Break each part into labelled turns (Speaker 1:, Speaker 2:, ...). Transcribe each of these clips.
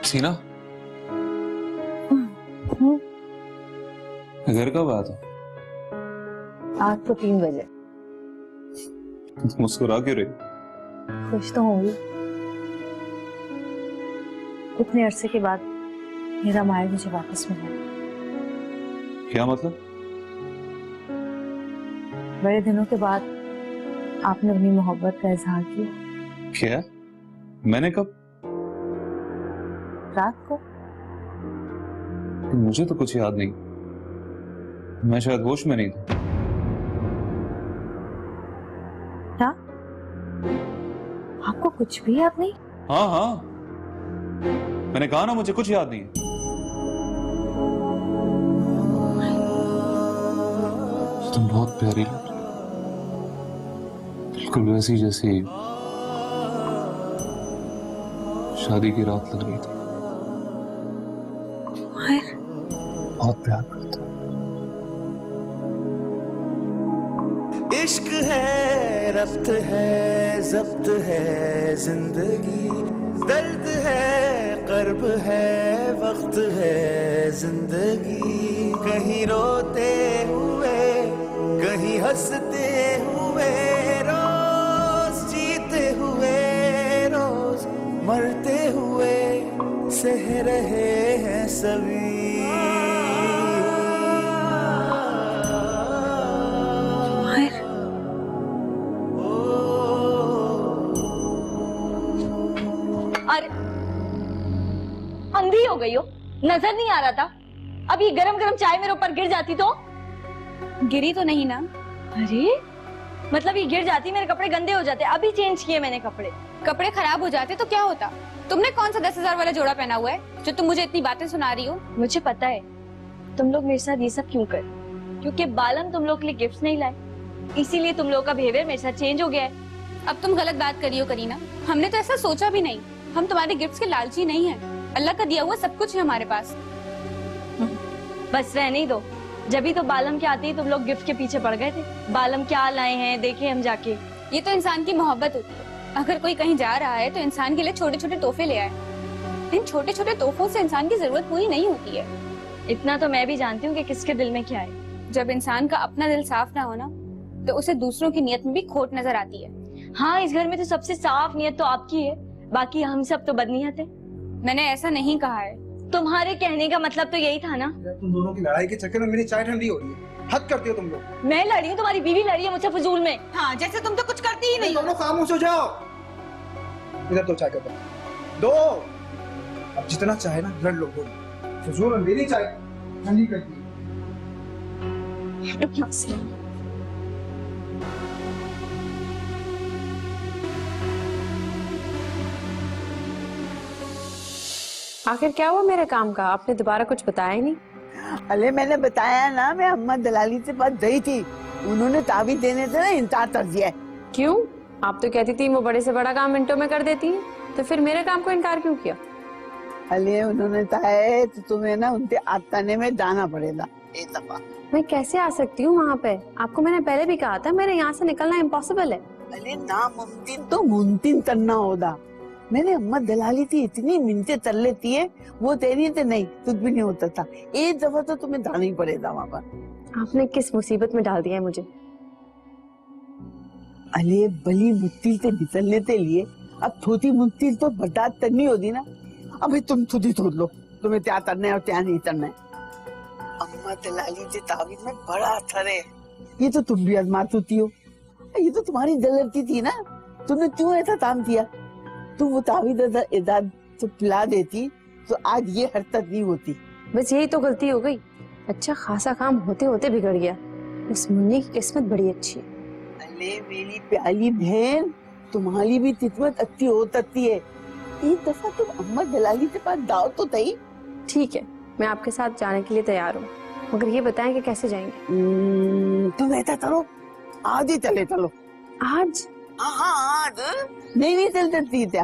Speaker 1: सीना, घर कब आया था?
Speaker 2: आज तो 3 बजे।
Speaker 1: मुस्कुरा क्यों रही?
Speaker 2: खुश तो होंगी। इतने अरसे के बाद मेरा मायर मुझे वापस मिला।
Speaker 1: क्या मतलब?
Speaker 2: बड़े दिनों के बाद आपने अपनी मोहब्बत का इजहार किया।
Speaker 1: क्या? मैंने कब?
Speaker 2: रात को।
Speaker 1: मुझे तो कुछ याद नहीं। मैं शायद होश में नहीं था।
Speaker 2: क्या? आपको कुछ भी याद नहीं?
Speaker 1: हाँ हाँ, मैंने कहा ना मुझे कुछ याद नहीं है। तुम बहुत प्यारी लग रही हो, बिल्कुल वैसी जैसी शादी की रात लग रही थी। बहुत प्यार करता हूँ।
Speaker 3: इश्क है, रब्त है, जब्त है जिंदगी, दर्द है, कर्ब है, वक्त है जिंदगी। कहीं रोते हुए, कहीं हंसते हुए, रोज जीते हुए, रोज मरते हुए सह रहे हैं सभी।
Speaker 4: अरे अंधी हो गई हो, नजर नहीं आ रहा था? अब ये गरम गरम चाय मेरे ऊपर गिर जाती तो?
Speaker 5: गिरी तो नहीं ना।
Speaker 4: अरे मतलब ये गिर जाती, मेरे कपड़े गंदे हो जाते। अभी चेंज किए मैंने कपड़े।
Speaker 5: कपड़े खराब हो जाते तो क्या होता? तुमने कौन सा 10,000 वाला जोड़ा पहना हुआ है जो तुम मुझे इतनी बातें सुना रही हो?
Speaker 4: मुझे पता है तुम लोग मेरे साथ ये सब क्यों कर, क्योंकि बालम तुम लोग के लिए गिफ्ट नहीं लाए, इसीलिए तुम लोग का बिहेवियर मेरे साथ चेंज हो गया है।
Speaker 5: अब तुम गलत बात करी हो करीना, हमने तो ऐसा सोचा भी नहीं। हम तुम्हारे गिफ्ट्स के लालची नहीं है। अल्लाह का दिया हुआ सब कुछ है हमारे पास।
Speaker 4: बस रहने ही दो। जब ही तो बालम के आते ही तुम लोग गिफ्ट के पीछे पड़ गए थे। बालम क्या लाए हैं देखे हम जाके।
Speaker 5: ये तो इंसान की मोहब्बत होती है। अगर कोई कहीं जा रहा है तो इंसान के लिए छोटे छोटे तोहफे ले आए। इन छोटे छोटे तोहफों से इंसान की जरूरत पूरी नहीं होती है।
Speaker 4: इतना तो मैं भी जानती हूँ कि किसके दिल में क्या है।
Speaker 5: जब इंसान का अपना दिल साफ ना हो ना, तो उसे दूसरों की नीयत में भी खोट नजर आती है।
Speaker 4: हाँ, इस घर में तो सबसे साफ नीयत तो आपकी है, बाकी हम सब तो बदनीयत है।
Speaker 5: मैंने ऐसा नहीं कहा है।
Speaker 4: तुम्हारे कहने का मतलब तो यही था ना।
Speaker 6: तुम दोनों की लड़ाई के चक्कर में मेरी चाय ठंडी हो रही है। हद करती हो तुम लोग।
Speaker 4: मैं लड़ी हूँ, तुम्हारी बीवी लड़ी है मुझसे फजूल में।
Speaker 5: हाँ, जैसे तुम तो कुछ करती ही नहीं।
Speaker 6: दोनों खामोश हो जाओ। इधर तो चाय का कप दो। अब जितना चाहे ना लड़ लो, दो। फजूल में मेरी चाय ठंडी करती है।
Speaker 7: आखिर क्या हुआ मेरे काम का? आपने दोबारा कुछ बताया ही नहीं।
Speaker 8: अरे मैंने बताया ना, मैं अम्मा दलाली से पास गई थी, उन्होंने ताबीज देने से ना इनकार कर दिया है।
Speaker 7: क्यों? आप तो कहती थी वो बड़े से बड़ा काम मिनटों में कर देती है, तो फिर मेरे काम को इनकार क्यों किया?
Speaker 8: अरे उन्होंने कहा है तो तुम्हें ना उनके आताने में जाना पड़ेगा एक दफा।
Speaker 7: मैं कैसे आ सकती हूँ वहाँ पे? आपको मैंने पहले भी कहा था मेरे यहाँ से निकलना इम्पॉसिबल है।
Speaker 8: अरे नामुमकिन तो मुमकिन करना होगा। मैंने अम्मा दलाली थी, इतनी मिनटें चल लेती है, वो तेरी थे नहीं, कुछ भी नहीं होता था। एक दफा तो तुम्हें जाना ही पड़ेगा वहाँ पर।
Speaker 7: आपने किस मुसीबत में डाल दिया है मुझे?
Speaker 8: अरे बली मुश्किल से निकलने के लिए अब छोटी मुश्किल तो बर्दाश्त करनी होगी ना। अभी तुम खुद ही सोच लो तुम्हें क्या करना है और क्या नहीं करना है। अम्मा दलाली के ताबीज में बड़ा असर है, ये तो तुम भी आजमा चुकी हो। ये तो तुम्हारी गलती थी ना, तुमने क्यों ऐसा काम किया? तुम वो ताबीज इजाद तो पिला देती तो आज ये हरकत नहीं होती।
Speaker 7: बस यही तो गलती हो गई। अच्छा खासा काम होते होते बिगड़ गया। उस मुन्नी की किस्मत बड़ी अच्छी है।
Speaker 8: अरे मेरी प्याली बहन, तुम्हारी भी किस्मत अच्छी हो सकती है। एक दफा तुम अम्मा दलाली के पास जाओ तो सही।
Speaker 7: ठीक है, मैं आपके साथ जाने के लिए तैयार हूँ, मगर ये बताएं कि कैसे जाएंगे?
Speaker 8: तुम ऐसा करो, आज ही चले चलो।
Speaker 7: आज?
Speaker 8: हाँ आज नहीं चल सकती क्या?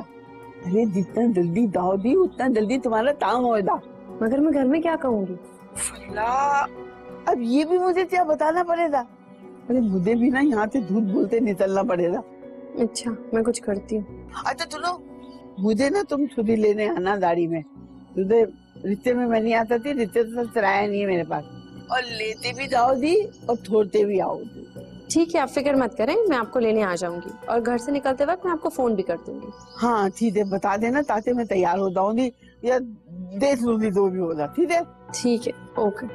Speaker 8: अरे जितना जल्दी जाओगी उतना जल्दी तुम्हारा काम होगा।
Speaker 7: मगर मैं घर में क्या कहूँगी?
Speaker 8: अब ये भी मुझे क्या बताना पड़ेगा? अरे मुझे भी ना यहाँ से झूठ बोलते निकलना पड़ेगा।
Speaker 7: अच्छा मैं कुछ करती हूँ।
Speaker 8: अच्छा सुनो, मुझे ना तुम छुट्टी लेने आना गाड़ी में। तुझे रिश्ते में मैं नहीं आता थी, रिश्ते तो चलाया नहीं है मेरे पास, और लेते भी जाओ दी और छोड़ते भी आओ दी।
Speaker 7: ठीक है, आप फिक्र मत करें, मैं आपको लेने आ जाऊंगी और घर से निकलते वक्त मैं आपको फोन भी कर दूंगी।
Speaker 8: हाँ ठीक है, बता देना ताकि मैं तैयार हो जाऊंगी या देख लूंगी जो भी होगा। ठीक है
Speaker 7: ठीक है, ओके।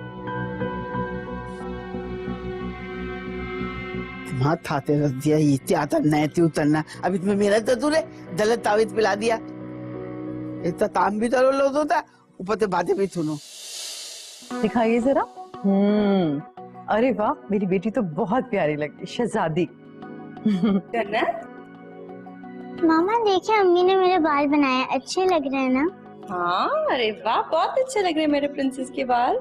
Speaker 8: हाथ खाते रख दिया, ये क्या करना है तू उतरना, अब इसमें मेरा तो तूने गलत तावीज पिला दिया। इतना काम भी करो लो होता, ऊपर से बातें भी सुनो।
Speaker 9: दिखाइए जरा। अरे वाह, मेरी बेटी तो बहुत प्यारी लगती, शहजादी।
Speaker 10: मामा देखिए, अम्मी ने मेरे बाल बनाए, अच्छे लग रहे हैं ना?
Speaker 4: हाँ, अरे वाह, बहुत अच्छे लग रहे हैं मेरे प्रिंसेस के बाल।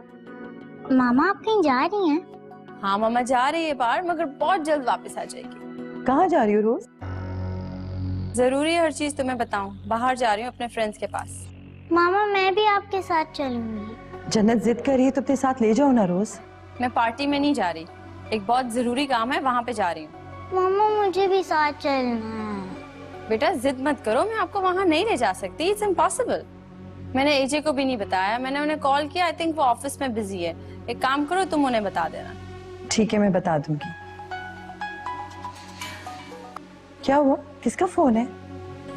Speaker 10: मामा आप कहीं जा रही हैं?
Speaker 5: हाँ मामा जा रही है बाहर, मगर बहुत जल्द वापस आ जाएगी।
Speaker 9: कहाँ जा रही हो रोज?
Speaker 5: जरूरी है हर चीज तुम्हें बताऊं? बाहर जा रही हूँ अपने फ्रेंड्स के पास।
Speaker 10: मामा मैं भी आपके साथ चलूंगी।
Speaker 9: जन्नत जिद कर रही है तो अपने साथ ले जाओ ना रोज।
Speaker 5: मैं पार्टी में नहीं जा रही, एक बहुत जरूरी काम है, वहाँ पे जा रही हूँ।
Speaker 10: मामा मुझे भी साथ चलना है।
Speaker 5: बेटा जिद मत करो, मैं आपको वहाँ नहीं ले जा सकती, इट्स इम्पॉसिबल। मैंने एजे को भी नहीं बताया, मैंने उन्हें कॉल किया, आई थिंक वो ऑफिस में बिजी है। एक काम करो, तुम उन्हें बता देना।
Speaker 9: ठीक है, मैं बता दूंगी। क्या हुआ, किसका फोन है?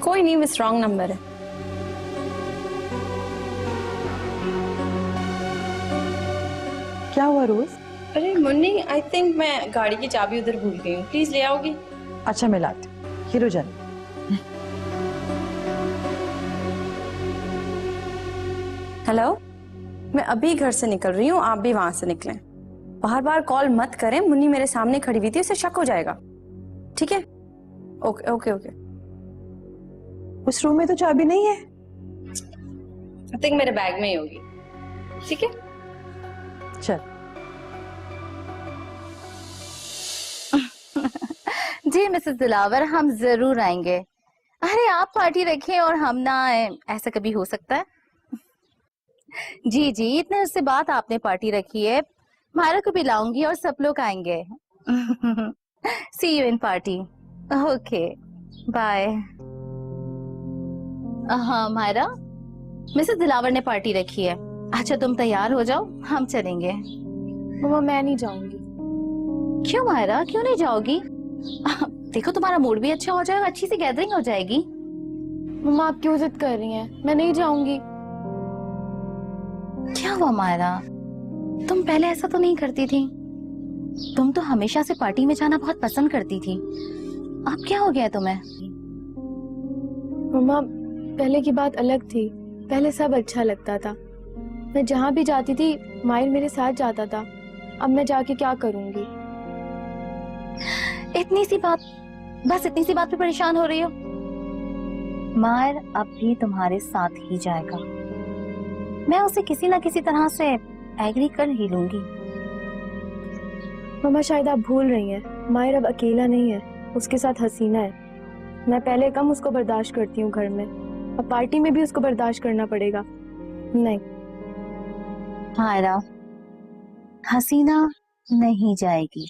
Speaker 5: कोई नहीं, मिस रॉन्ग नंबर है।
Speaker 9: क्या हुआ रोज?
Speaker 5: अरे मुन्नी, आई थिंक मैं गाड़ी की चाबी उधर भूल गई हूँ, प्लीज ले आओगी?
Speaker 9: अच्छा मैं लाती हूँ। हीरो जान।
Speaker 5: हेलो, मैं अभी घर से निकल रही हूँ, आप भी वहां से निकलें। बार बार कॉल मत करें, मुन्नी मेरे सामने खड़ी हुई थी, उसे शक हो जाएगा। ठीक है? Okay okay okay.
Speaker 9: उस रूम में तो चाबी नहीं है।
Speaker 5: आई थिंक मेरे बैग में ही होगी। ठीक है,
Speaker 9: चल।
Speaker 11: जी मिसेस दिलावर, हम जरूर आएंगे। अरे आप पार्टी रखें और हम ना आए, ऐसा कभी हो सकता है? जी जी, इतने उससे बात आपने पार्टी रखी है, मायरा को भी लाऊंगी और सब लोग आएंगे। See you in party. Okay bye. हाँ मायरा, मिसेस दिलावर ने पार्टी रखी है। अच्छा तुम तैयार हो जाओ, हम चलेंगे।
Speaker 2: मम्मा मैं नहीं जाऊंगी।
Speaker 11: क्यों मायरा, क्यों नहीं जाओगी? देखो तुम्हारा मूड भी अच्छा हो जाएगा, अच्छी सी गैदरिंग हो जाएगी।
Speaker 2: मम्मा आप क्यों जिद कर रही हैं? मैं नहीं जाऊंगी।
Speaker 11: क्या हुआ मायरा, तुम पहले ऐसा तो नहीं करती थी, तुम तो हमेशा से पार्टी में जाना बहुत पसंद करती थी, अब क्या हो गया तुम्हें?
Speaker 2: मम्मा पहले की बात अलग थी, पहले सब अच्छा लगता था, मैं जहाँ भी जाती थी माहिर मेरे साथ जाता था, अब मैं जाके क्या करूंगी?
Speaker 11: इतनी सी बात, बस इतनी सी बात पे परेशान हो रही हो? माहिर अब भी तुम्हारे साथ ही जाएगा, मैं उसे किसी ना किसी तरह से एग्री कर ही लूंगी।
Speaker 2: मम्मा शायद आप भूल रही हैं, माहिर अब अकेला नहीं है, उसके साथ हसीना है। मैं पहले कम उसको बर्दाश्त करती हूँ घर में, अब पार्टी में भी उसको बर्दाश्त करना पड़ेगा। नहीं
Speaker 11: मायरा, हसीना नहीं जाएगी।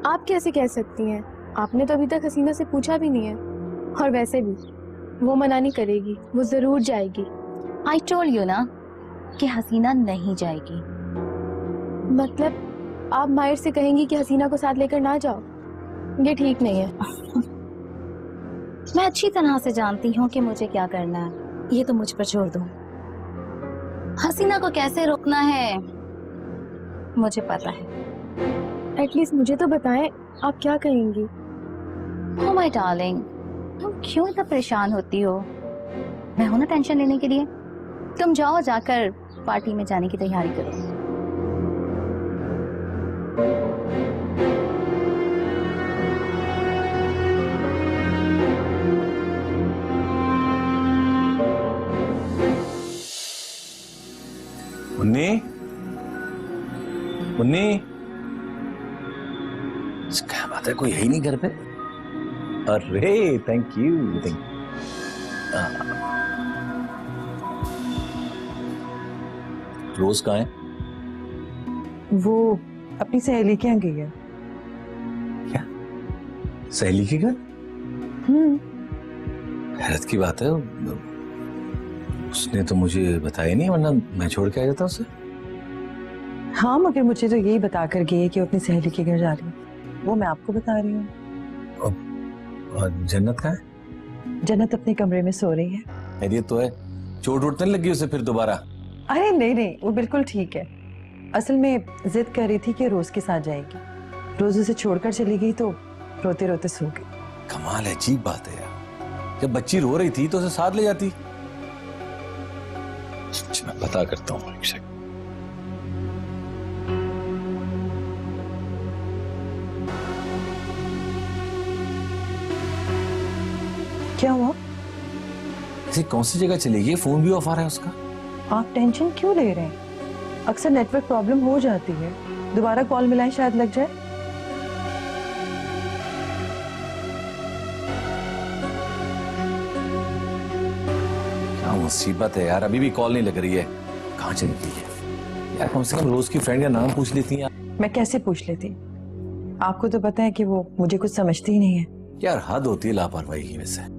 Speaker 2: आप कैसे कह सकती हैं? आपने तो अभी तक हसीना से पूछा भी नहीं है, और वैसे भी वो मना नहीं करेगी, वो जरूर जाएगी।
Speaker 11: आई टोल्ड यू ना कि हसीना नहीं जाएगी।
Speaker 2: मतलब आप माहिर से कहेंगी कि हसीना को साथ लेकर ना जाओ? ये ठीक नहीं है।
Speaker 11: मैं अच्छी तरह से जानती हूँ कि मुझे क्या करना है, ये तो मुझ पर छोड़ दो। हसीना को कैसे रोकना है मुझे पता है।
Speaker 2: एटलीस्ट मुझे तो बताएं, आप क्या कहेंगी?
Speaker 11: ओह माय डार्लिंग, तुम क्यों इतना परेशान होती हो? मैं हूं ना टेंशन लेने के लिए। तुम जाओ, जाकर पार्टी में जाने की तैयारी करो।
Speaker 1: मुन्नी, मुन्नी, क्या बात है, कोई है ही नहीं घर पे? अरे थैंक यू, रोज कहाँ है?
Speaker 9: वो अपनी सहेली के यहाँ गई है।
Speaker 1: क्या सहेली के घर? हैरत की बात है,
Speaker 12: उसने तो मुझे बताया नहीं, वरना मैं छोड़ के आ जाता उसे।
Speaker 9: हाँ मगर मुझे तो यही बताकर गई है कि वो अपनी सहेली के घर जा रही है, वो मैं आपको बता रही हूँ।
Speaker 12: और जन्नत कहाँ है?
Speaker 9: जन्नत अपने कमरे में सो रही है।
Speaker 12: खैरियत तो है? चोट वोट नहीं लगी उसे फिर दोबारा?
Speaker 9: अरे नहीं नहीं, वो बिल्कुल ठीक है। असल में जिद कर रही थी कि रोज के साथ जाएगी, रोज उसे छोड़कर चली गई तो रोते रोते सो गई।
Speaker 12: कमाल है, अजीब बात है यार। जब बच्ची रो रही थी तो उसे साथ ले जाती। मैं पता करता हूँ एक सेकंड।
Speaker 9: क्या हुआ?
Speaker 12: ऐसी कौन सी जगह चली गई? फोन भी ऑफ आ रहा है उसका।
Speaker 9: आप टेंशन क्यों ले रहे हैं? अक्सर नेटवर्क प्रॉब्लम हो जाती है, दोबारा कॉल मिलाएं शायद लग जाए।
Speaker 12: क्या मुसीबत है यार, अभी भी कॉल नहीं लग रही है। कहाँ चली गई है यार? कम से कम रोज की फ्रेंड का नाम पूछ लेती हैं।
Speaker 9: मैं कैसे पूछ लेती? आपको तो पता है कि वो मुझे कुछ समझती ही नहीं है।
Speaker 12: यार हद होती है लापरवाही की वजह से।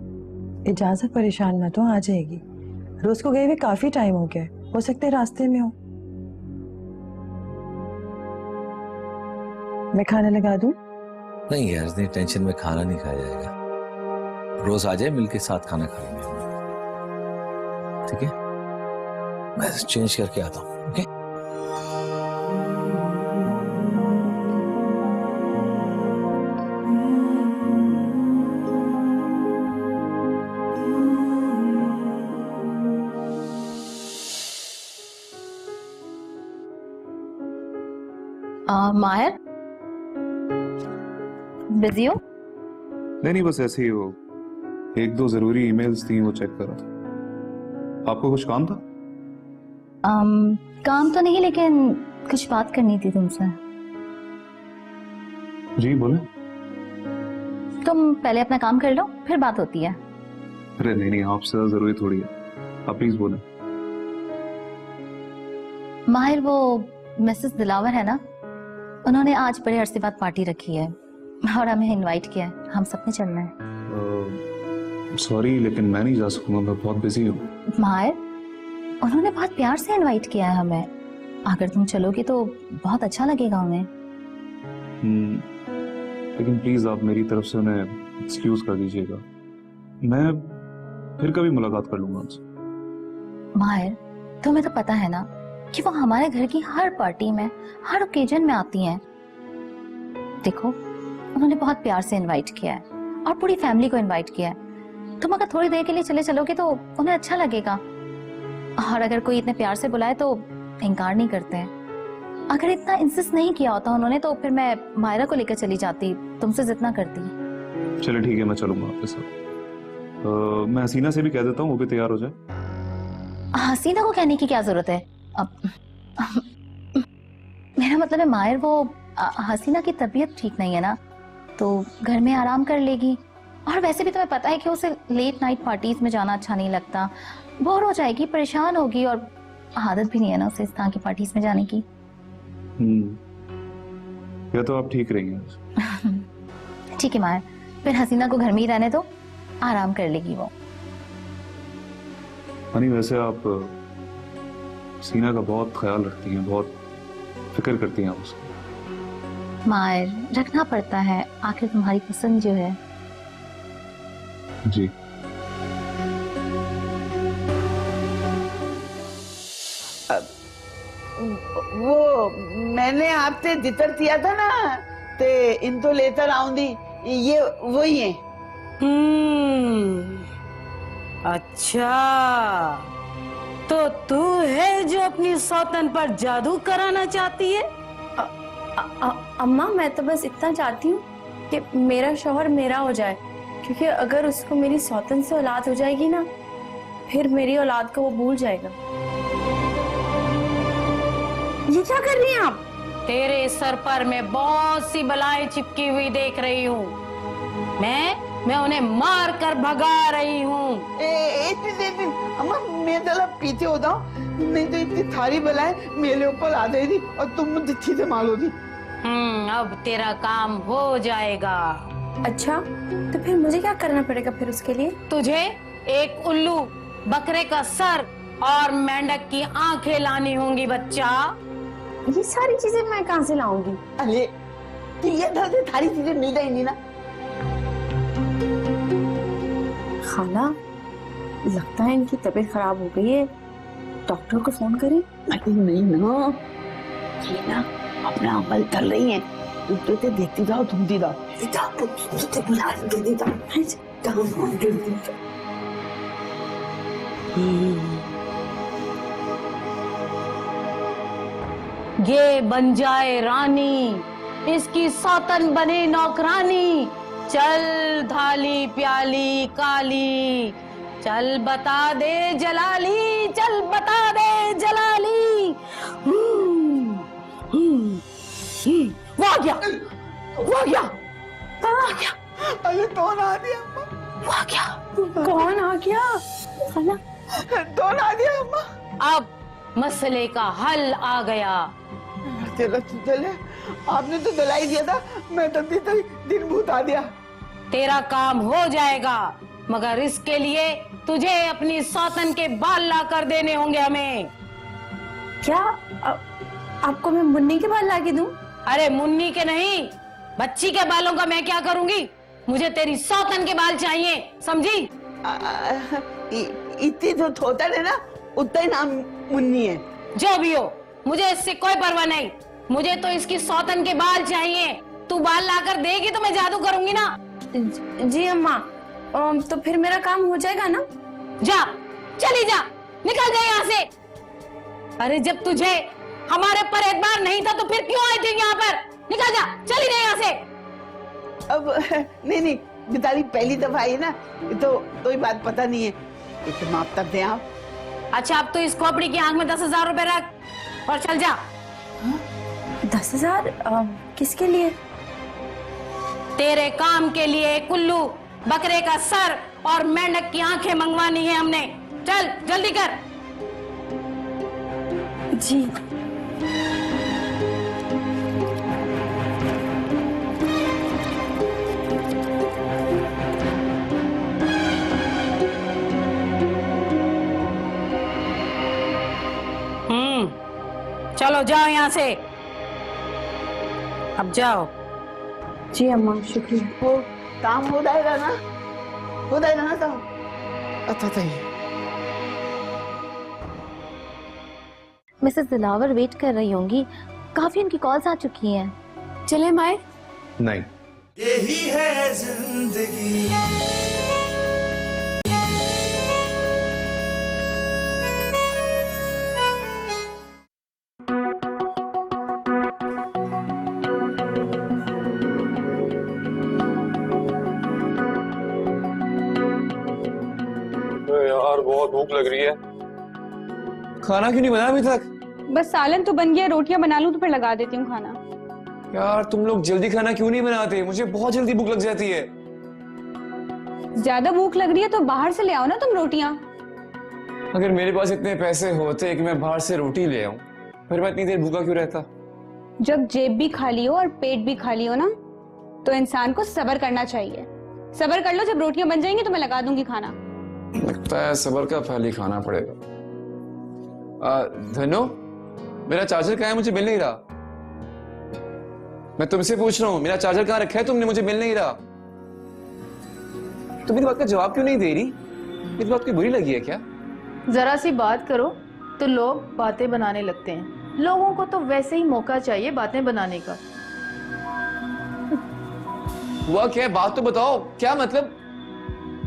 Speaker 9: इजाजत परेशान मत हो, आ जाएगी। रोज को गए हुए काफी टाइम हो गया, हो सकता है रास्ते में हो। मैं खाना लगा दूं?
Speaker 12: नहीं यार, इतनी टेंशन में खाना नहीं खाया जाएगा। रोज आ जाए, मिलके साथ खाना खाएंगे, ठीक है? मैं चेंज करके आता हूँ, ओके?
Speaker 11: माहिर, बिजी हो?
Speaker 1: नहीं, बस ऐसे ही हो। एक दो जरूरी ईमेल्स थी, वो चेक कर रहा था। आपको कुछ काम था?
Speaker 11: काम तो नहीं, लेकिन कुछ बात करनी थी तुमसे।
Speaker 1: जी बोले।
Speaker 11: तुम पहले अपना काम कर लो, फिर बात होती है।
Speaker 1: अरे नहीं, आपसे जरूरी थोड़ी है। आप प्लीज बोले।
Speaker 11: माहिर, वो मिसेस दिलावर है ना, उन्होंने आज बड़े अरसे बाद पार्टी रखी है और हमें इनवाइट किया है। हम सबने चलना है।
Speaker 1: सॉरी, लेकिन मैं नहीं जा सकूंगा, मैं बहुत बिजी हूँ।
Speaker 11: माहिर, उन्होंने बहुत प्यार से इनवाइट किया है हमें। अगर तुम चलोगे तो बहुत अच्छा लगेगा उन्हें।
Speaker 1: लेकिन प्लीज आप मेरी तरफ से उन्हें एक्सक्यूज कर दीजिएगा। मैं फिर कभी मुलाकात कर लूंगा उनसे।
Speaker 11: माहिर, तुम्हें तो पता है ना कि वो हमारे घर की हर पार्टी में, हर ओकेजन में आती हैं। देखो, उन्होंने बहुत प्यार से इनवाइट किया है और पूरी फैमिली को इनवाइट किया है। तुम अगर थोड़ी देर के लिए चले चलोगे तो उन्हें अच्छा लगेगा, और अगर कोई इतने प्यार से बुलाए तो इनकार नहीं करते हैं। अगर इतना इंसिस्ट नहीं किया होता उन्होंने तो फिर मैं मायरा को लेकर चली जाती, तुमसे जितना करती।
Speaker 1: चलो ठीक है, मैं चलूंगा आपके साथ। मैं हसीना से भी कह देता हूँ, वो भी तैयार हो जाए।
Speaker 11: हसीना को कहने की क्या जरूरत है? अब मेरा मतलब है माहिर, वो हसीना की तबीयत ठीक नहीं है ना, तो घर में आराम कर लेगी। और वैसे भी तुम्हें पता है कि उसे लेट नाइट पार्टीज में जाना अच्छा नहीं लगता, बोर हो जाएगी, परेशान होगी, और आदत भी नहीं है ना उसे इस तरह की पार्टीज में जाने की।
Speaker 1: ये तो आप ठीक रही हैं।
Speaker 11: ठीक है माहिर, फिर हसीना को घर में ही रहने दो, आराम कर लेगी वो।
Speaker 1: हनी, वैसे आप सीना का बहुत ख्याल रखती हैं, बहुत फिक्र करती हैं उसको।
Speaker 11: माहिर, रखना पड़ता है, आखिर तुम्हारी पसंद जो है।
Speaker 1: जी।
Speaker 8: वो मैंने आपसे जितर दिया था ना, ते इन तो लेकर आऊंगी, ये वही है।
Speaker 13: अच्छा, तो तू है जो अपनी सौतन पर जादू कराना चाहती है?
Speaker 2: अम्मा, मैं तो बस इतना चाहती हूँ कि मेरा शौहर मेरा हो जाए, क्योंकि अगर उसको मेरी सौतन से औलाद हो जाएगी ना, फिर मेरी औलाद को वो भूल जाएगा।
Speaker 13: ये क्या कर रही हैं आप? तेरे सर पर मैं बहुत सी बलाएं चिपकी हुई देख रही हूँ। मैं उन्हें मार कर भगा रही हूँ।
Speaker 8: अम्मा, मैं जरा पीछे हो जाऊं, नहीं तो इतनी सारी बलाएं मेरे ऊपर आ जाएगी और तुम मुझे सीधे मारोगी।
Speaker 13: अब तेरा काम हो जाएगा।
Speaker 2: अच्छा, तो फिर मुझे क्या करना पड़ेगा फिर उसके लिए?
Speaker 13: तुझे एक उल्लू, बकरे का सर और मेंढक की आंखें लानी होंगी बच्चा।
Speaker 5: ये सारी चीजें मैं कहाँ से लाऊंगी?
Speaker 8: अरे चिड़ियाघर से सारी चीजें मिल जाएंगी ना।
Speaker 5: खाला, लगता है इनकी तबीयत खराब हो गई है, डॉक्टर को फोन करें?
Speaker 8: अरे नहीं ना, ये ना अपना अमल कर रही है, तो देखती जाओ, घूमती जाओ, बुला जल्दी जाओ।
Speaker 13: ये बन जाए रानी, इसकी सौतन बने नौकरानी। चल धाली प्याली काली, चल बता दे जलाली, चल बता दे जलाली। वो आ गया, वो आ गया, कहाँ आ गया?
Speaker 8: अरे कौन आ गया?
Speaker 13: वो आ गया।
Speaker 5: कौन आ गया? खाला,
Speaker 8: कौन आ गया अम्मा?
Speaker 13: अब मसले का हल आ गया।
Speaker 8: तेरा चले, आपने तो दलाई दिया था, मैं तो दिन भूत आ गया।
Speaker 13: तेरा काम हो जाएगा, मगर इसके लिए तुझे अपनी सौतन के बाल ला कर देने होंगे हमें।
Speaker 5: क्या आपको मैं मुन्नी के बाल ला के दूं?
Speaker 13: अरे मुन्नी के नहीं, बच्ची के बालों का मैं क्या करूंगी? मुझे तेरी सौतन के बाल चाहिए, समझी?
Speaker 8: इतनी तो थोतन है ना, उतना ही नाम मुन्नी है।
Speaker 13: जो भी हो, मुझे इससे कोई परवाह नहीं, मुझे तो इसकी सौतन के बाल चाहिए। तू बाल लाकर देगी तो मैं जादू करूंगी ना।
Speaker 5: जी अम्मा, तो फिर मेरा काम हो जाएगा ना?
Speaker 13: जा, चली जा, निकल जा यहाँ से। अरे जब तुझे हमारे पर एतबार नहीं था तो फिर क्यों आई थी यहाँ पर? निकल जा, चली जा यहाँ से।
Speaker 8: अब नहीं, बिताली पहली दफा आई ना, तो कोई बात पता नहीं है, एक माफ कर दे आप।
Speaker 13: अच्छा, अब तो इस खोपड़ी की आंख में 10,000 रुपए रख और चल जा।
Speaker 5: 10,000 किसके लिए?
Speaker 13: तेरे काम के लिए कुल्लू, बकरे का सर और मेंढक की आंखें मंगवानी है हमने। चल जल्दी कर।
Speaker 5: जी।
Speaker 13: चलो जाओ यहाँ से, अब जाओ।
Speaker 5: जी अम्मा, शुक्रिया।
Speaker 8: वो काम हो जाएगा ना, हो जाएगा ना काम? अच्छा ही।
Speaker 4: मिसेस दिलावर वेट कर रही होंगी, काफी उनकी कॉल्स आ चुकी हैं।
Speaker 5: चले माए?
Speaker 1: नहीं,
Speaker 3: यही है जिंदगी।
Speaker 1: यार बहुत भूख लग रही है, खाना क्यों नहीं बनाया अभी तक?
Speaker 7: बस सालन तो बन गया, रोटियां बना लूं तो फिर लगा देती हूँ खाना।
Speaker 1: यार तुम लोग जल्दी खाना क्यों नहीं बनाते? मुझे बहुत जल्दी भूख लग जाती है।
Speaker 7: ज्यादा भूख लग रही है तो बाहर से ले आओ ना तुम रोटियां।
Speaker 1: अगर मेरे पास इतने पैसे होते कि मैं बाहर से रोटी ले आऊं, फिर मैं इतनी देर भूखा क्यों रहता?
Speaker 7: जब जेब भी खाली हो और पेट भी खाली हो ना, तो इंसान को सब्र करना चाहिए। सब्र कर लो, जब रोटियां बन जाएंगी तो मैं लगा दूंगी खाना।
Speaker 1: लगता है सबर का फल ही खाना पड़ेगा। धनो, मेरा चार्जर कहाँ है? मुझे मिल नहीं रहा। मैं तुमसे पूछ रहा हूँ, मेरा चार्जर कहाँ रखा है तुमने? मुझे मिल नहीं रहा। तुम इस बात का जवाब क्यों नहीं दे रही? इस बात की बुरी लगी है क्या?
Speaker 14: जरा सी बात करो तो लोग बातें बनाने लगते हैं। लोगों को तो वैसे ही मौका चाहिए बातें बनाने का।
Speaker 1: हुआ क्या? बात तो बताओ, क्या मतलब?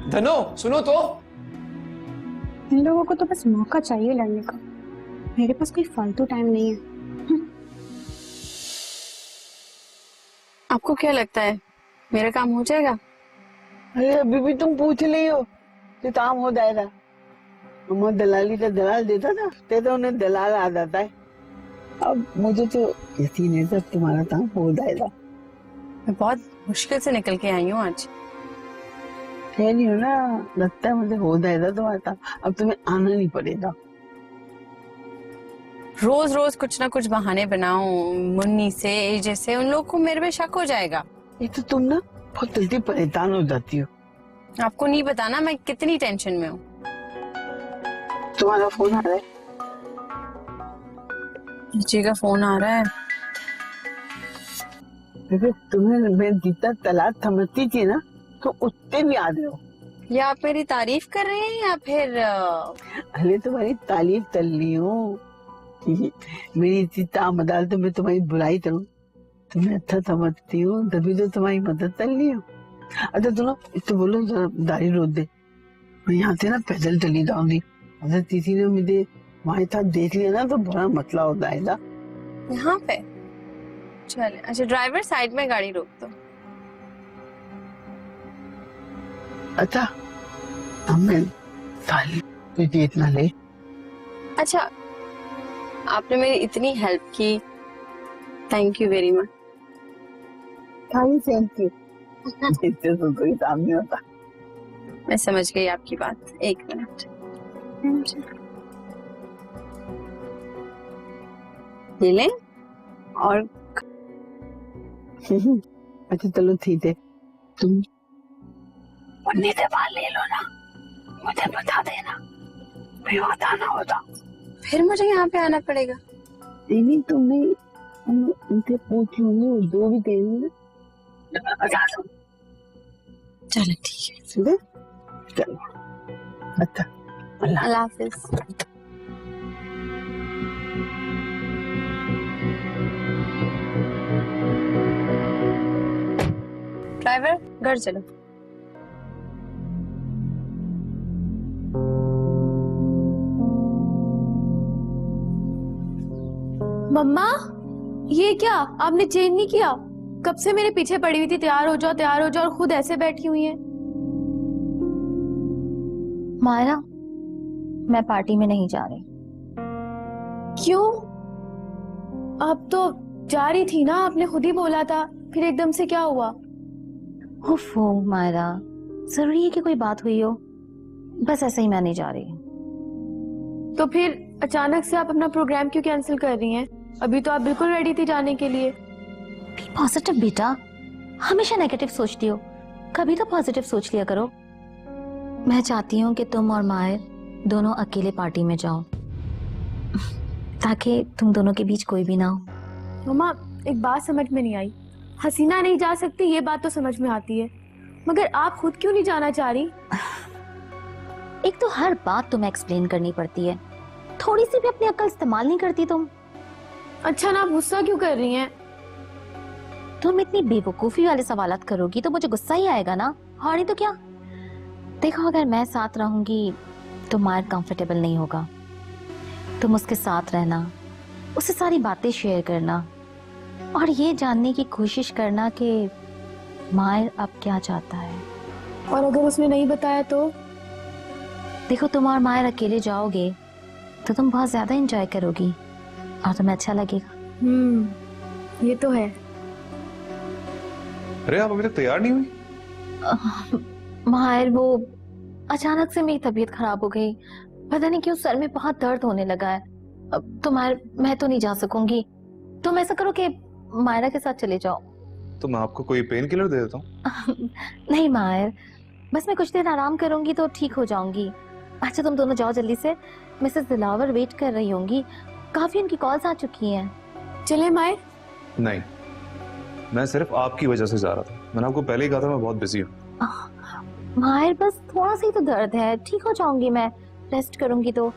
Speaker 1: धनो सुनो तो।
Speaker 7: इन लोगों को तो बस मौका चाहिए लड़ने का, मेरे पास कोई फालतू टाइम नहीं है।
Speaker 5: आपको क्या लगता है मेरा काम हो जाएगा?
Speaker 8: अरे अभी भी तुम पूछ रही हो कि काम हो जाएगा? अम्मा दलाली का दलाल देता था, तो उन्हें दलाल आ जाता है। अब मुझे तो यकीन है कि तुम्हारा काम हो जाएगा।
Speaker 5: मैं बहुत मुश्किल से निकल के आई हूँ आज।
Speaker 8: कह रही हो ना, लगता है मुझे हो जाएगा तुम्हारा काम, अब तुम्हें आना नहीं पड़ेगा।
Speaker 5: रोज रोज कुछ ना कुछ बहाने बनाऊं मुन्नी से, जैसे उन लोग को मेरे पे शक हो जाएगा।
Speaker 8: ये तो तुम ना बहुत जल्दी परेशान हो जाती हो।
Speaker 5: आपको नहीं पता ना मैं कितनी टेंशन में हूँ।
Speaker 8: तो तुम्हारा फोन आ रहा है।
Speaker 5: जी का फोन आ रहा है।
Speaker 8: बेबे तुम्हें मैं जितना तलाक समझती थी ना तो उतने भी आ रहे हो।
Speaker 5: ये आप मेरी तारीफ कर रहे हैं या फिर
Speaker 8: अरे तुम्हारी तारीफ कर रही हूँ। मेरी इतनी मदाल तो मैं तुम्हारी बुराई करूँ, तुम्हें अच्छा समझती हूँ तभी तो तुम्हारी मदद कर रही हूँ। अच्छा सुनो, इससे बोलो जरा दाढ़ी रोक दे, मैं यहाँ से ना पैदल चली जाऊंगी। अगर किसी ने मुझे वहां साथ देख लिया ना तो बड़ा मसला हो जाएगा।
Speaker 5: यहाँ पे चले। अच्छा ड्राइवर साइड में गाड़ी रोक दो।
Speaker 8: अच्छा अब मैं ताली तुझे इतना ले।
Speaker 5: अच्छा आपने मेरी इतनी हेल्प की, thank you very much.
Speaker 8: Thank you. इससे तो कोई काम नहीं होता।
Speaker 5: मैं समझ गई आपकी बात। एक मिनट। ये ले और
Speaker 8: अच्छा चलो ठीक है, तुम उन्हीं से बाल ले लो ना, मुझे बता देना, फिर बताना होता।
Speaker 5: फिर मुझे यहाँ पे आना पड़ेगा?
Speaker 8: नहीं तुम्हें उनसे पूछ लूंगी, वो जो भी देंगे बता दो।
Speaker 5: चलो ठीक है।
Speaker 8: ठीक है चलो। अच्छा
Speaker 5: अल्लाह हाफिज। ड्राइवर घर चलो।
Speaker 2: मम्मा ये क्या, आपने चेंज नहीं किया? कब से मेरे पीछे पड़ी हुई थी, तैयार हो जाओ तैयार हो जाओ, और खुद ऐसे बैठी हुई है।
Speaker 4: मायरा, मैं पार्टी में नहीं जा रही।
Speaker 2: क्यों? अब तो जा रही थी ना, आपने खुद ही बोला था, फिर एकदम से क्या हुआ?
Speaker 4: ओफो मायरा, जरूरी है कि कोई बात हुई हो? बस ऐसे ही मैं नहीं जा रही।
Speaker 2: तो फिर अचानक से आप अपना प्रोग्राम क्यों कैंसिल कर रही हैं? अभी तो आप बिल्कुल रेडी थी जाने के लिए।
Speaker 4: बी पॉजिटिव बेटा, हमेशा नेगेटिव सोचती हो, कभी तो पॉजिटिव सोच लिया करो। मैं चाहती हूँ कि तुम और मायर दोनों अकेले पार्टी में जाओ, ताकि तुम दोनों के बीच कोई भी ना हो।
Speaker 2: मम्मा एक बात समझ में नहीं आई, हसीना नहीं जा सकती ये बात तो समझ में आती है, मगर आप खुद क्यों नहीं जाना चाह रही?
Speaker 4: एक तो हर बात तुम्हें एक्सप्लेन करनी पड़ती है, थोड़ी सी भी अपनी अक्ल इस्तेमाल नहीं करती तुम।
Speaker 2: अच्छा ना, आप गुस्सा क्यों कर रही हैं?
Speaker 4: तुम इतनी बेवकूफी वाले सवालात करोगी तो मुझे गुस्सा ही आएगा ना, और नहीं तो क्या। देखो अगर मैं साथ रहूंगी तो मायर कंफर्टेबल नहीं होगा। तुम उसके साथ रहना, उससे सारी बातें शेयर करना और ये जानने की कोशिश करना कि मायर अब क्या चाहता है।
Speaker 2: और अगर उसने नहीं बताया तो?
Speaker 4: देखो तुम और मायर अकेले जाओगे तो तुम बहुत ज्यादा एंजॉय करोगी और तुम्हें अच्छा लगेगा।
Speaker 2: ये तो है।
Speaker 1: अरे आप अभी तक तैयार नहीं हुई?
Speaker 4: मायर वो अचानक से मेरी तबीयत खराब हो गई, पता नहीं क्यों सर में बहुत दर्द होने लगा है। अब तो मायर मैं तो नहीं जा सकूंगी, तुम ऐसा करो कि मायरा के साथ चले जाओ।
Speaker 1: तो मैं आपको कोई पेन किलर दे देता हूँ।
Speaker 4: नहीं मायर, बस मैं कुछ देर आराम करूंगी तो ठीक हो जाऊंगी। अच्छा तुम दोनों जाओ जल्दी से, मिसेस दिलावर वेट कर रही होंगी, काफी उनकी कॉल्स आ चुकी हैं।
Speaker 2: चले मायर?
Speaker 1: नहीं, मैं सिर्फ आपकी वजह से जा रहा था। मैंने आपको पहले ही कहा था मैं बहुत बिजी हूँ।
Speaker 4: मायर बस थोड़ा सा ही तो दर्द है, ठीक हो जाऊंगी मैं, रेस्ट करूंगी तो।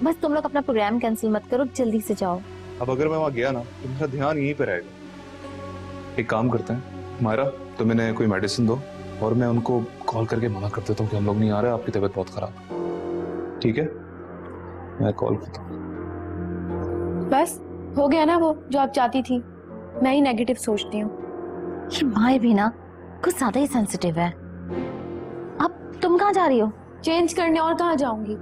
Speaker 4: बस तुम लोग अपना प्रोग्राम कैंसिल मत करो, जल्दी से जाओ।
Speaker 1: अब अगर मैं वहाँ गया ना तो मेरा ध्यान यहीं पे रहेगा। एक काम करते हैं मायरा, तुम इन्हें कोई मेडिसिन दो और मैं उनको कॉल करके मना कर देता हूँ कि हम लोग नहीं आ रहे, आपकी तबीयत बहुत खराब। ठीक है, मैं कॉल करता हूँ।
Speaker 2: बस हो गया ना वो जो आप चाहती थी। मैं ही नेगेटिव सोचती हूँ।
Speaker 4: ये मायर भी ना कुछ ज्यादा ही सेंसिटिव है। अब तुम कहाँ जा रही हो?
Speaker 2: चेंज करने, और कहाँ जाऊंगी?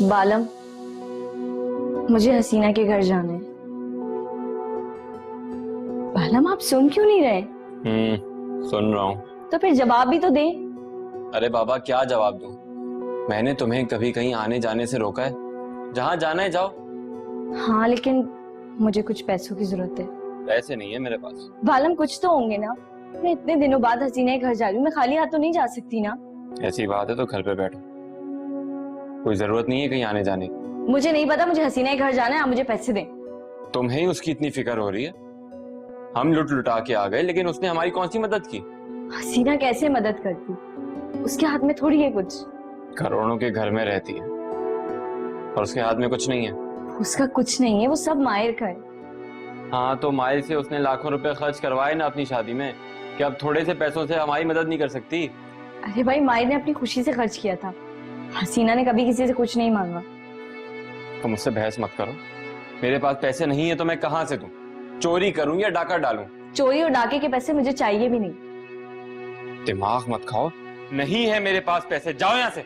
Speaker 5: बालम, मुझे हसीना के घर जाना है। बालम आप सुन क्यों नहीं रहे?
Speaker 15: सुन रहा हूँ।
Speaker 5: तो फिर जवाब भी तो दे।
Speaker 15: अरे बाबा क्या जवाब दूं? मैंने तुम्हें कभी कहीं आने जाने से रोका है? जहाँ जाना है जाओ।
Speaker 5: हाँ लेकिन मुझे कुछ पैसों की जरूरत है।
Speaker 15: पैसे नहीं है मेरे पास।
Speaker 5: बालम कुछ तो होंगे ना। मैं इतने दिनों बाद हसीना के घर जा रही हूँ, मैं खाली हाथ तो नहीं जा सकती ना।
Speaker 15: ऐसी बात है तो घर पे बैठो, कोई जरूरत नहीं है कहीं आने जाने की।
Speaker 5: मुझे नहीं पता, मुझे हसीना के घर जाना है, आप मुझे पैसे दें।
Speaker 15: तुम्हें ही उसकी इतनी फिक्र हो रही है। हम लुट लुटा के आ गए, लेकिन उसने हमारी कौन सी मदद की?
Speaker 5: हसीना कैसे मदद करती? उसके हाथ में थोड़ी है कुछ।
Speaker 15: करोड़ों के घर में रहती है और उसके हाथ में कुछ नहीं है।
Speaker 5: उसका कुछ नहीं है, वो सब माहिर का है।
Speaker 15: हाँ तो माहिर से उसने लाखों रुपए खर्च करवाए ना अपनी शादी में, कि अब थोड़े से पैसों से हमारी मदद नहीं कर सकती?
Speaker 5: अरे भाई, माहिर ने अपनी खुशी से खर्च किया था। हसीना ने कभी किसी से कुछ नहीं मांगा।
Speaker 15: तो मुझसे बहस मत करो। मेरे पास पैसे नहीं है तो मैं कहाँ से दूं? चोरी करूं या डाका डालूं?
Speaker 5: चोरी और डाके के पैसे मुझे चाहिए भी नहीं।
Speaker 15: दिमाग मत खाओ। नहीं है मेरे पास पैसे, जाओ यहाँ से।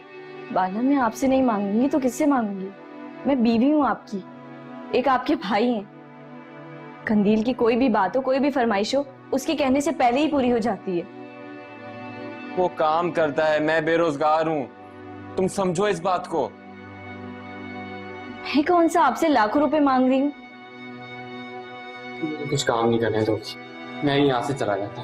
Speaker 5: बालम, मैं आपसे नहीं मांगूंगी तो किससे मांगूंगी? मैं बीवी हूँ आपकी, एक आपके भाई हैं। कंदील की कोई भी बात हो, कोई भी फरमाइश हो, उसके कहने से पहले ही पूरी हो जाती है।
Speaker 15: वो काम करता है, मैं बेरोजगार हूँ, तुम समझो इस बात को।
Speaker 5: मैं कौन सा आपसे लाखों रुपए मांग रही हूँ?
Speaker 15: कुछ काम नहीं करने दो, मैं ही यहाँ से चला जाता।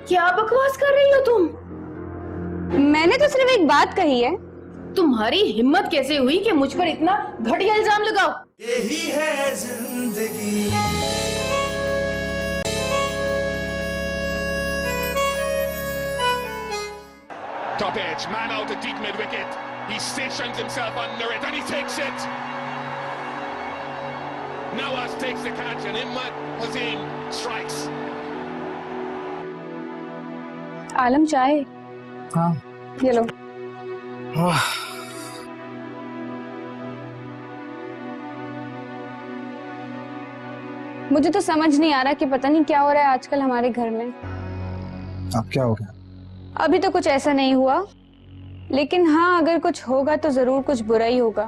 Speaker 14: क्या बकवास कर रही हो तुम?
Speaker 7: मैंने तो सिर्फ एक बात कही है।
Speaker 14: तुम्हारी हिम्मत कैसे हुई कि मुझ पर इतना घटिया इल्जाम लगाओ?
Speaker 3: यही है जिंदगी।
Speaker 16: Top edge, man out at deep mid wicket. He stations himself under it and he takes it. Nawaz takes the catch and Imad Hussain strikes.
Speaker 7: आलम, चाय?
Speaker 6: हाँ,
Speaker 7: ये लो। मुझे तो समझ नहीं आ रहा कि पता नहीं क्या हो रहा है आजकल हमारे घर में।
Speaker 6: अब क्या हो गया?
Speaker 7: अभी तो कुछ ऐसा नहीं हुआ, लेकिन हाँ, अगर कुछ होगा तो जरूर कुछ बुरा ही होगा।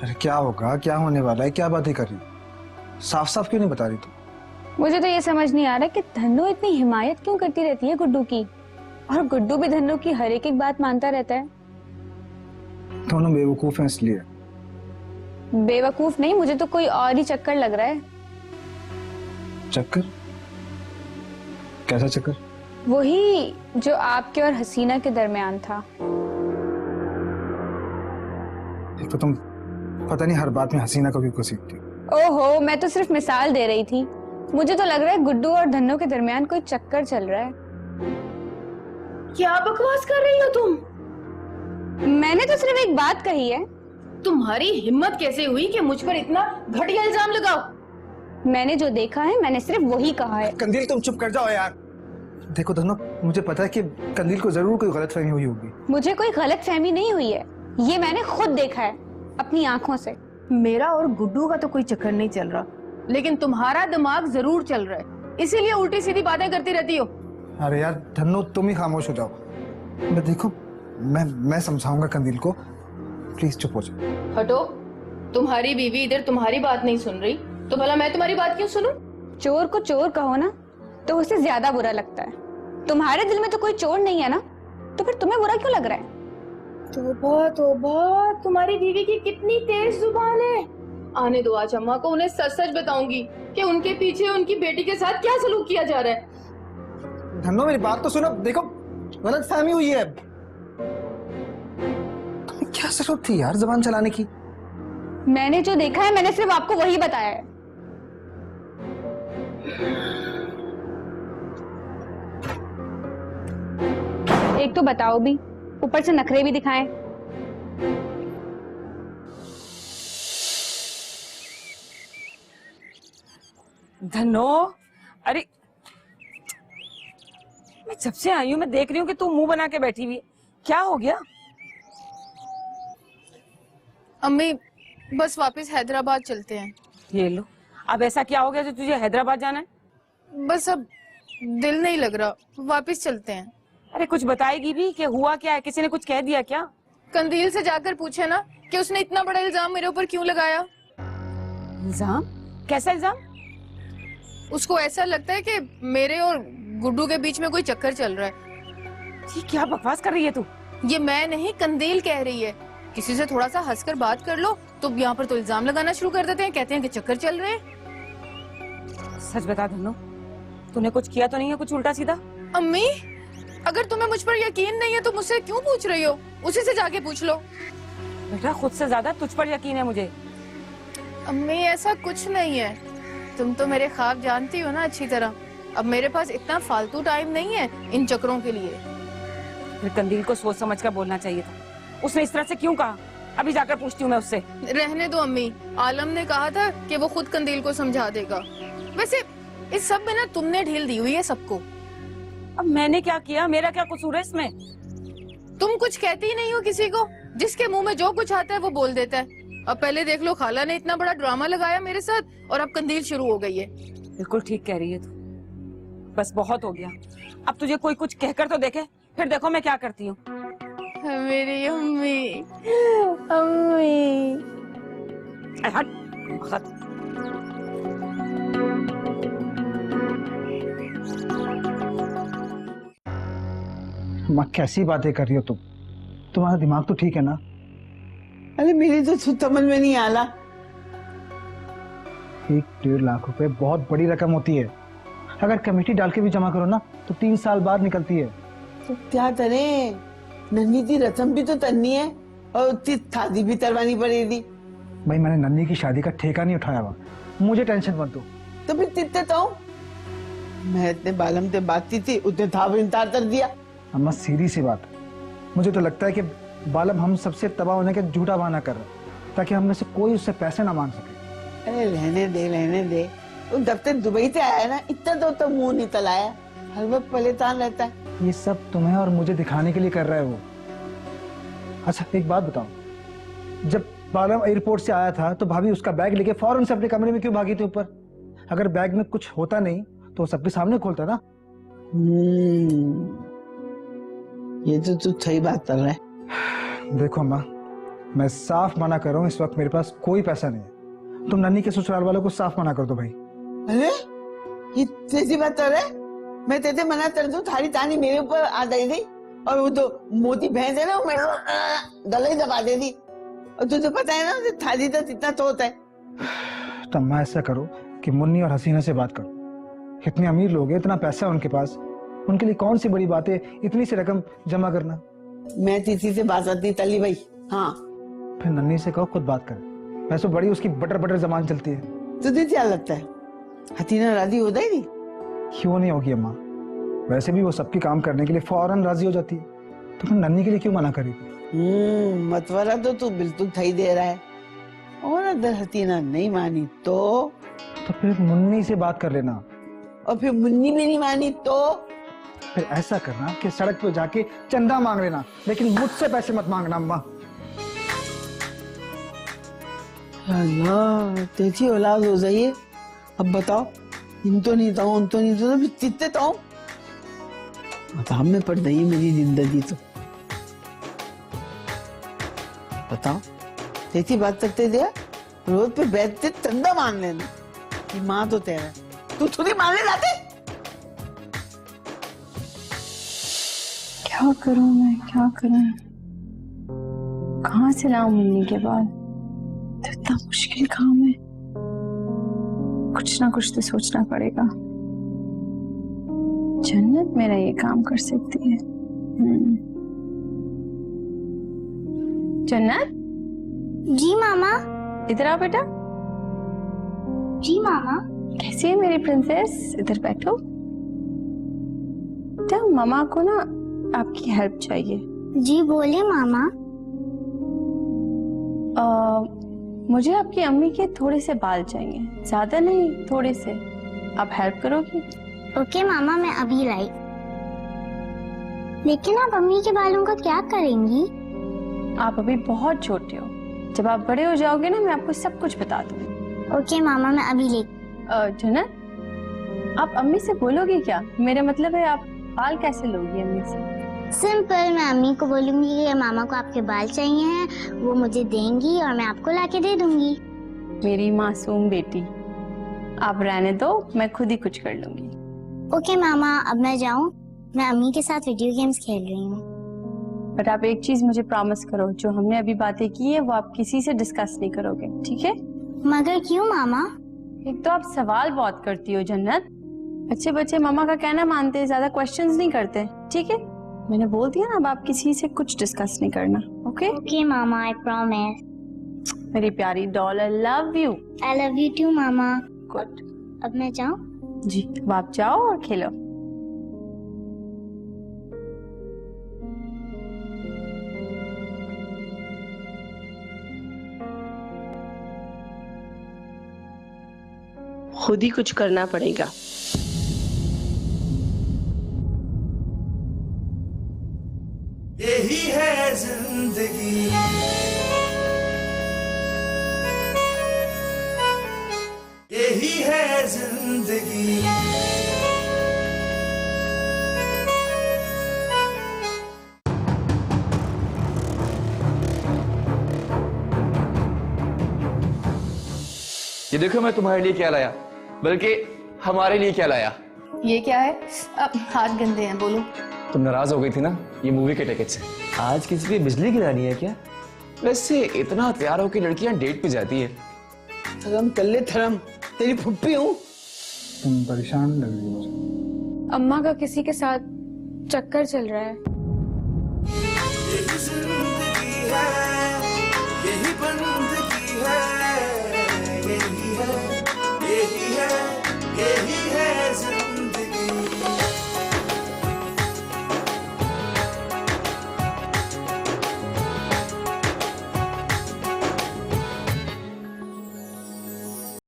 Speaker 6: अरे क्या होगा, क्या होने वाला है, क्या बातें कर रही? साफ साफ क्यों नहीं बता रही तू?
Speaker 7: मुझे तो ये समझ नहीं आ रहा कि धन्नो इतनी हिमायत क्यों करती रहती है गुड्डू की, और गुड्डू भी धन्नो की हर एक बात मानता रहता है।
Speaker 6: दोनों बेवकूफ हैं इसलिए।
Speaker 7: बेवकूफ नहीं, मुझे तो कोई और ही चक्कर लग रहा है।
Speaker 6: चक्कर? कैसा चक्कर?
Speaker 7: वही जो आपके और हसीना के दरमियान था।
Speaker 6: एक तो तुम पता नहीं हर बात में हसीना को भी घसीटती।
Speaker 7: ओहो, मैं तो सिर्फ मिसाल दे रही थी। मुझे तो लग रहा है गुड्डू और धन्नो के दरमियान कोई चक्कर चल रहा है।
Speaker 14: क्या बकवास कर रही हो तुम?
Speaker 7: मैंने तो सिर्फ एक बात कही है।
Speaker 14: तुम्हारी हिम्मत कैसे हुई कि मुझ पर इतना घटिया इल्जाम लगाओ?
Speaker 7: मैंने जो देखा है मैंने सिर्फ वही कहा है।
Speaker 6: कंदील, तुम चुप कर जाओ यार। देखो धन्नो, मुझे पता है कि कंदील को जरूर कोई गलतफहमी हुई होगी।
Speaker 7: मुझे कोई गलतफहमी नहीं हुई है, ये मैंने खुद देखा है अपनी आंखों से।
Speaker 14: मेरा और गुड्डू का तो कोई चक्कर नहीं चल रहा, लेकिन तुम्हारा दिमाग जरूर चल रहा है, इसीलिए उल्टी सीधी बातें करती रहती हो।
Speaker 6: अरे यार धन्नो, तुम ही खामोश हो जाओ। मैं देखो, मैं समझाऊंगा कंदील को, प्लीज चुप हो जाओ।
Speaker 14: हटो, तुम्हारी बीवी इधर तुम्हारी बात नहीं सुन रही तो भला मैं तुम्हारी बात क्यों सुनूं?
Speaker 7: चोर को चोर कहो ना तो उसे ज्यादा बुरा लगता है। तुम्हारे दिल में तो कोई चोर नहीं है ना, तो फिर तुम्हें बुरा क्यों लग रहा है?
Speaker 14: तौबा तौबा, तुम्हारी बीवी की कितनी तेज जुबान है। आने दो आज अम्मा को, उन्हें सच सच बताऊंगी कि उनके पीछे उनकी बेटी के साथ क्या सलूक किया जा रहा है।
Speaker 6: धन्नो, मेरी बात तो सुनो। देखो, गलतफहमी हुई है। तुम्हें क्या जरूरत थी यार जुबान चलाने की?
Speaker 7: मैंने जो देखा है मैंने सिर्फ आपको वही बताया है। एक तो बताओ भी, ऊपर से नखरे भी दिखाएं।
Speaker 13: धनो, अरे मैं जब से आई हूँ मैं देख रही हूँ कि तू मुंह बना के बैठी हुई है। क्या हो गया?
Speaker 14: अम्मी, बस वापस हैदराबाद चलते हैं।
Speaker 13: ये लो, अब ऐसा क्या हो गया जो तुझे हैदराबाद जाना है?
Speaker 14: बस अब दिल नहीं लग रहा, वापस चलते हैं।
Speaker 13: अरे कुछ बताएगी भी कि हुआ क्या है? किसी ने कुछ कह दिया क्या?
Speaker 14: कंदील से जाकर पूछे ना कि उसने इतना बड़ा इल्जाम मेरे ऊपर क्यों लगाया।
Speaker 13: इल्जाम? कैसा इल्जाम?
Speaker 14: उसको ऐसा लगता है कि मेरे और गुड्डू के बीच में कोई चक्कर चल रहा है।
Speaker 13: ये क्या बकवास कर रही है तू?
Speaker 14: ये मैं नहीं, कंदील कह रही है। किसी से थोड़ा सा हंसकर बात कर लो तो यहाँ पर तो इल्जाम लगाना शुरू कर देते हैं, कहते हैं कि चक्कर चल रहे हैं।
Speaker 13: सच बता धन्नो, तूने कुछ किया तो नहीं है कुछ उल्टा सीधा?
Speaker 14: अम्मी, अगर तुम्हें मुझ पर यकीन नहीं है तो मुझसे क्यों पूछ रही हो? उसी से जाके पूछ लो।
Speaker 13: बेटा खुद से ज्यादा तुझ पर यकीन है मुझे।
Speaker 14: अम्मी ऐसा कुछ नहीं है, तुम तो मेरे ख्वाब जानती हो ना अच्छी तरह। अब मेरे पास इतना फालतू टाइम नहीं है इन चक्करों के लिए।
Speaker 13: फिर कंदील को सोच समझ कर बोलना चाहिए था। उसने इस तरह से क्यों कहा? अभी जाकर पूछती हूँ मैं उससे।
Speaker 14: रहने दो अम्मी, आलम ने कहा था कि वो खुद कंदील को समझा देगा। वैसे इस सब में ना तुमने ढील दी हुई है सबको।
Speaker 13: अब मैंने क्या किया? मेरा क्या कसूर है इसमें?
Speaker 14: तुम कुछ कहती ही नहीं हो किसी को, जिसके मुंह में जो कुछ आता है वो बोल देता है। अब पहले देख लो, खाला ने इतना बड़ा ड्रामा लगाया मेरे साथ और अब कंदील शुरू हो गई है।
Speaker 13: बिल्कुल ठीक कह रही है तू, बस बहुत हो गया। अब तुझे कोई कुछ कहकर तो देखे, फिर देखो मैं क्या करती हूँ।
Speaker 14: मेरी अम्मी, अम्मी।
Speaker 13: हट, हट।
Speaker 6: माँ कैसी बातें कर रही हो तुम? तुम्हारा दिमाग तो ठीक है ना?
Speaker 8: अरे मेरी तो समझ में नहीं आला।
Speaker 6: 1-1.5 लाख रुपए बहुत बड़ी रकम होती है। अगर कमेटी डाल के भी जमा करो ना तो 3 साल बाद निकलती है।
Speaker 8: तो क्या करें, नन्ही की रस्म भी तो तन्नी है और उसकी शादी भी करवानी पड़ेगी।
Speaker 6: भाई मैंने नन्ही की शादी का ठेका नहीं उठाया हुआ, मुझे टेंशन मत दो।
Speaker 8: तो फिर तित्ते तो मैं इतने बालम से बात की थी, उसने था इनकार कर दिया।
Speaker 6: अम्मा सीधी सी बात, मुझे तो लगता है कि बालम हम सबसे तबाह होने का झूठा बहाना कर रहा है ताकि हम में से कोई उससे पैसे ना मांग सके।
Speaker 8: अरे रहने दे। वो जब से दुबई से आया ना, इतना तो मुंह नहीं तलाया, हर वक्त परेशान रहता है।
Speaker 6: ये सब तुम्हें और मुझे दिखाने के लिए कर रहा है वो। अच्छा एक बात बताओ, जब बालम एयरपोर्ट से आया था तो भाभी उसका बैग लेके फौरन से अपने कमरे में क्यों भागी थी ऊपर? अगर बैग में कुछ होता नहीं तो सबके सामने खोलता ना।
Speaker 8: ये तो तू सही बात कर रहा है।
Speaker 6: देखो अम्मा, मैं साफ मना कर रहा हूँ, इस वक्त मेरे पास कोई पैसा नहीं है। तुम नन्ही के ससुराल वालों को साफ मना कर दो भाई।
Speaker 8: अरे ये कैसी बात कर रहे? मैं तेरे मना कर दूं, थारी तानी मेरे ऊपर आ गई थी और वो तो मोती भैंस है ना, मेरे को गले ही दबा दे दी। और तुझे पता है ना थारी तो इतना तोत है।
Speaker 6: तो अम्मा ऐसा करो कि मुन्नी और हसीना से बात करो। इतने अमीर लोग हैं, इतना पैसा है उनके पास, उनके लिए कौन सी बड़ी बात है इतनी सी रकम जमा करना।
Speaker 8: मैं तीसरी से बात करती तली भाई। हाँ
Speaker 6: फिर नन्ही से कहो खुद बात करे, वैसे बड़ी उसकी बटर बटर जबान चलती है।
Speaker 8: तुझे क्या लगता है हसीना राजी हो जाएगी?
Speaker 6: क्यों नहीं होगी अम्मा, वैसे भी वो सबकी काम करने के लिए फौरन राजी हो जाती है, तो फिर नन्ही के लिए क्यों मना करेगी?
Speaker 8: मतवारा तो तू बिल्कुल सही दे रहा है। और अगर हसीना नहीं मानी तो
Speaker 6: फिर मुन्नी से बात कर लेना।
Speaker 8: और फिर मुन्नी भी नहीं मानी तो
Speaker 6: फिर ऐसा करना कि सड़क पे जाके चंदा मांग लेना, लेकिन मुझसे पैसे मत मांगना अम्मा।
Speaker 8: अल्लाह तेरी औलाद हो जाइए। अब बताओ, इन तो नहीं था, उन तो नहीं था, कितने तो बताओ में पड़ गई मेरी जिंदगी। तो बताओ तेरी बात करते दिया, रोड पे बैठते चंदा मांग लेना कि माँ तो तेरा, तू थोड़ी मांगने जाते।
Speaker 2: क्या करूं मैं, क्या करूं? कहाँ से लाऊं मुन्नी के बाद? तो इतना मुश्किल काम है, कुछ ना कुछ तो सोचना पड़ेगा। जन्नत मेरा ये काम कर सकती है। जन्नत।
Speaker 10: जी मामा।
Speaker 2: इधर आओ बेटा।
Speaker 10: जी मामा।
Speaker 2: कैसी है मेरी प्रिंसेस? इधर बैठो। बेटा मामा को ना आपकी हेल्प चाहिए।
Speaker 10: जी बोले मामा।
Speaker 2: मुझे आपकी अम्मी के थोड़े से बाल चाहिए, ज्यादा नहीं, थोड़े से। आप हेल्प करोगी?
Speaker 10: ओके मामा, मैं अभी लाई। लेकिन आप अम्मी के बालों का क्या करेंगी?
Speaker 2: आप अभी बहुत छोटे हो, जब आप बड़े हो जाओगे ना मैं आपको सब कुछ बता दूंगी।
Speaker 10: ओके मामा, मैं अभी ले।
Speaker 2: जन्नत, आप अम्मी से बोलोगी क्या? मेरा मतलब है आप बाल कैसे लोगी अम्मी से?
Speaker 10: सिंपल, मैं अम्मी को बोलूंगी कि मामा को आपके बाल चाहिए हैं, वो मुझे देंगी और मैं आपको लाके दे दूंगी।
Speaker 2: मेरी मासूम बेटी,
Speaker 5: आप रहने दो, मैं खुद ही कुछ कर लूंगी।
Speaker 10: ओके मामा, अब मैं जाऊं? मैं अम्मी के साथ वीडियो गेम्स खेल रही हूँ।
Speaker 5: बट आप एक चीज मुझे प्रॉमिस करो, जो हमने अभी बातें की है वो आप किसी से डिस्कस नहीं करोगे, ठीक है?
Speaker 10: मगर क्यों मामा?
Speaker 5: एक तो आप सवाल बहुत करती हो जन्नत। अच्छे बच्चे मामा का कहना मानते हैं, ज्यादा क्वेश्चंस नहीं करते, ठीक है? मैंने बोल दिया ना, अब आप किसी से कुछ डिस्कस नहीं करना, ओके?
Speaker 10: ओके मामा, आई प्रॉमिस।
Speaker 5: मेरी प्यारी doll, I love you.
Speaker 10: I love you too मामा।
Speaker 5: गुड।
Speaker 10: अब मैं जाऊं?
Speaker 5: जी, अब आप जाओ और खेलो।
Speaker 17: खुद ही कुछ करना पड़ेगा।
Speaker 3: यही है जिंदगी, यही है जिंदगी।
Speaker 18: ये देखो मैं तुम्हारे लिए क्या लाया, बल्कि हमारे लिए क्या लाया।
Speaker 14: ये क्या है? अब हाथ गंदे हैं, बोलो।
Speaker 18: तुम नाराज हो गई थी ना ये मूवी के टिकट से। आज किसी पे बिजली गिरानी है क्या? वैसे इतना तैयार होकर लड़कियां डेट पे जाती है।
Speaker 8: धर्म कर ले धर्म, तेरी फुप्पी हूँ।
Speaker 6: तुम परेशान लग रही हो मुझे।
Speaker 5: अम्मा का किसी के साथ चक्कर चल रहा है।
Speaker 3: यही जिंदगी है, यही बंदगी है।